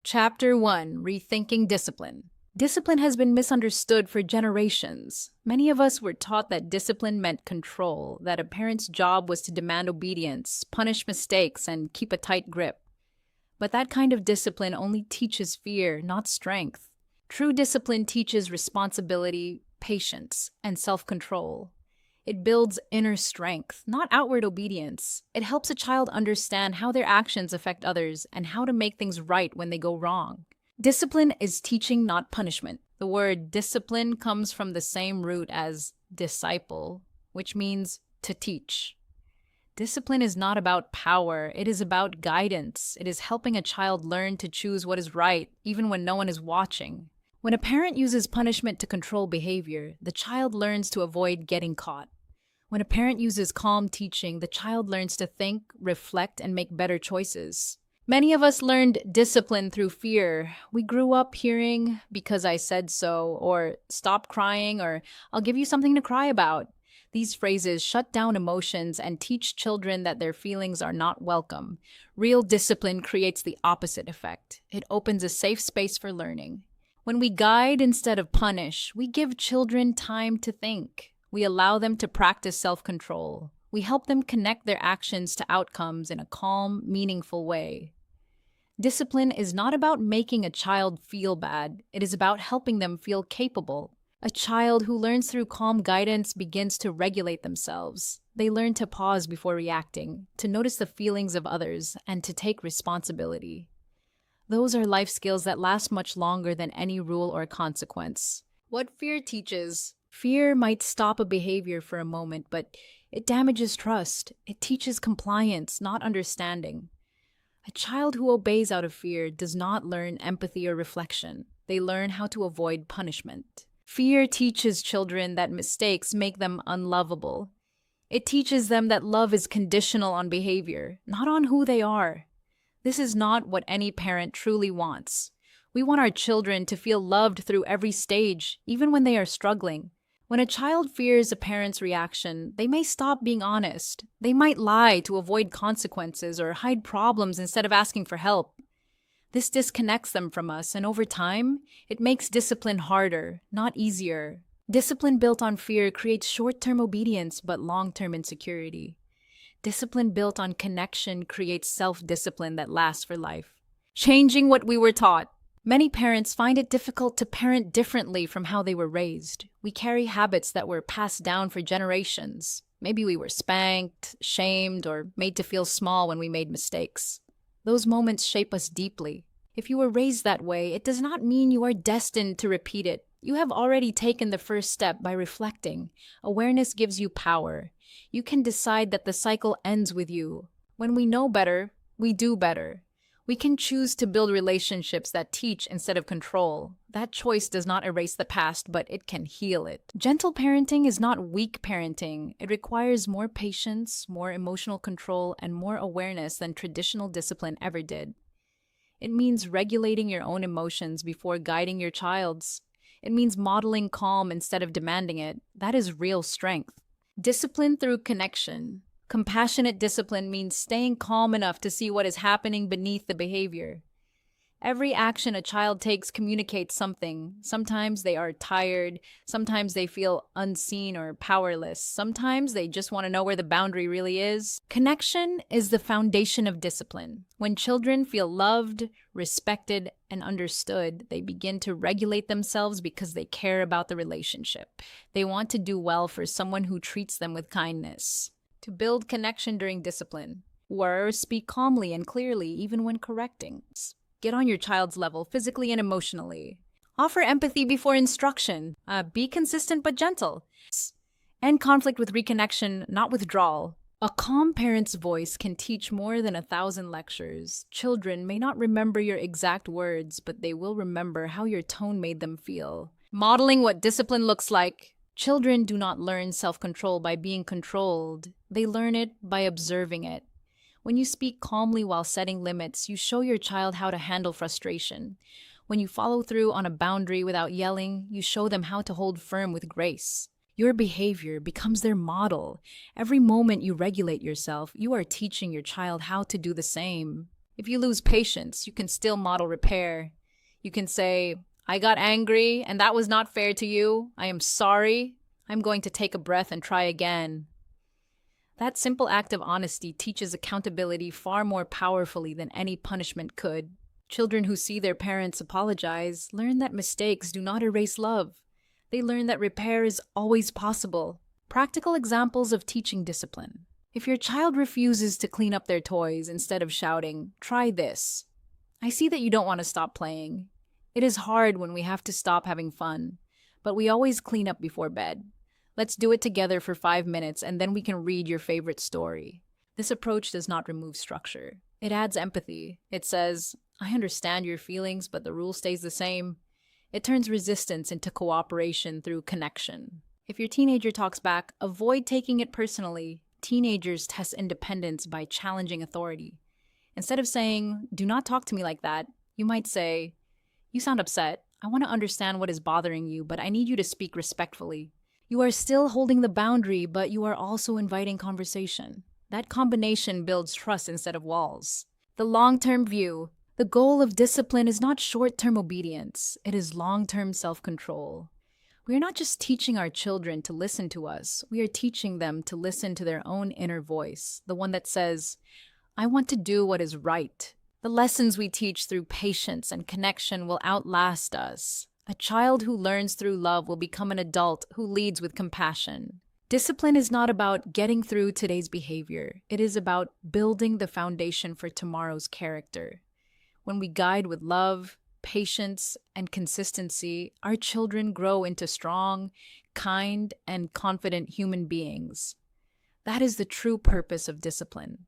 Chapter 1: Rethinking Discipline. Discipline has been misunderstood for generations. Many of us were taught that discipline meant control, that a parent's job was to demand obedience, punish mistakes, and keep a tight grip. But that kind of discipline only teaches fear, not strength. True discipline teaches responsibility, patience, and self-control. It builds inner strength, not outward obedience. It helps a child understand how their actions affect others and how to make things right when they go wrong. Discipline is teaching, not punishment. The word discipline comes from the same root as disciple, which means to teach. Discipline is not about power, it is about guidance. It is helping a child learn to choose what is right, even when no one is watching. When a parent uses punishment to control behavior, the child learns to avoid getting caught. When a parent uses calm teaching, the child learns to think, reflect, and make better choices. Many of us learned discipline through fear. We grew up hearing, "because I said so," or "stop crying," or "I'll give you something to cry about." These phrases shut down emotions and teach children that their feelings are not welcome. Real discipline creates the opposite effect. It opens a safe space for learning. When we guide instead of punish, we give children time to think. We allow them to practice self-control. We help them connect their actions to outcomes in a calm, meaningful way. Discipline is not about making a child feel bad. It is about helping them feel capable. A child who learns through calm guidance begins to regulate themselves. They learn to pause before reacting, to notice the feelings of others, and to take responsibility. Those are life skills that last much longer than any rule or consequence. What fear teaches? Fear might stop a behavior for a moment, but it damages trust. It teaches compliance, not understanding. A child who obeys out of fear does not learn empathy or reflection. They learn how to avoid punishment. Fear teaches children that mistakes make them unlovable. It teaches them that love is conditional on behavior, not on who they are. This is not what any parent truly wants. We want our children to feel loved through every stage, even when they are struggling. When a child fears a parent's reaction, they may stop being honest. They might lie to avoid consequences or hide problems instead of asking for help. This disconnects them from us, and over time, it makes discipline harder, not easier. Discipline built on fear creates short-term obedience but long-term insecurity. Discipline built on connection creates self-discipline that lasts for life. Changing what we were taught. Many parents find it difficult to parent differently from how they were raised. We carry habits that were passed down for generations. Maybe we were spanked, shamed, or made to feel small when we made mistakes. Those moments shape us deeply. If you were raised that way, it does not mean you are destined to repeat it. You have already taken the first step by reflecting. Awareness gives you power. You can decide that the cycle ends with you. When we know better, we do better. We can choose to build relationships that teach instead of control. That choice does not erase the past, but it can heal it. Gentle parenting is not weak parenting. It requires more patience, more emotional control, and more awareness than traditional discipline ever did. It means regulating your own emotions before guiding your child's. It means modeling calm instead of demanding it. That is real strength. Discipline through connection. Compassionate discipline means staying calm enough to see what is happening beneath the behavior. Every action a child takes communicates something. Sometimes they are tired, sometimes they feel unseen or powerless, sometimes they just want to know where the boundary really is. Connection is the foundation of discipline. When children feel loved, respected, and understood, they begin to regulate themselves because they care about the relationship. They want to do well for someone who treats them with kindness. To build connection during discipline. Speak calmly and clearly even when correcting. Get on your child's level physically and emotionally. Offer empathy before instruction. Be consistent but gentle. End conflict with reconnection, not withdrawal. A calm parent's voice can teach more than 1,000 lectures. Children may not remember your exact words, but they will remember how your tone made them feel. Modeling what discipline looks like. Children do not learn self-control by being controlled. They learn it by observing it. When you speak calmly while setting limits, you show your child how to handle frustration. When you follow through on a boundary without yelling, you show them how to hold firm with grace. Your behavior becomes their model. Every moment you regulate yourself, you are teaching your child how to do the same. If you lose patience, you can still model repair. You can say, I got angry and that was not fair to you. I am sorry. I'm going to take a breath and try again. That simple act of honesty teaches accountability far more powerfully than any punishment could. Children who see their parents apologize learn that mistakes do not erase love. They learn that repair is always possible. Practical examples of teaching discipline. If your child refuses to clean up their toys instead of shouting, try this. I see that you don't want to stop playing. It is hard when we have to stop having fun, but we always clean up before bed. Let's do it together for 5 minutes and then we can read your favorite story. This approach does not remove structure. It adds empathy. It says, I understand your feelings, but the rule stays the same. It turns resistance into cooperation through connection. If your teenager talks back, avoid taking it personally. Teenagers test independence by challenging authority. Instead of saying, do not talk to me like that, you might say, you sound upset. I want to understand what is bothering you, but I need you to speak respectfully. You are still holding the boundary, but you are also inviting conversation. That combination builds trust instead of walls. The long-term view. The goal of discipline is not short-term obedience. It is long-term self-control. We are not just teaching our children to listen to us. We are teaching them to listen to their own inner voice, the one that says, I want to do what is right. The lessons we teach through patience and connection will outlast us. A child who learns through love will become an adult who leads with compassion. Discipline is not about getting through today's behavior. It is about building the foundation for tomorrow's character. When we guide with love, patience, and consistency, our children grow into strong, kind, and confident human beings. That is the true purpose of discipline.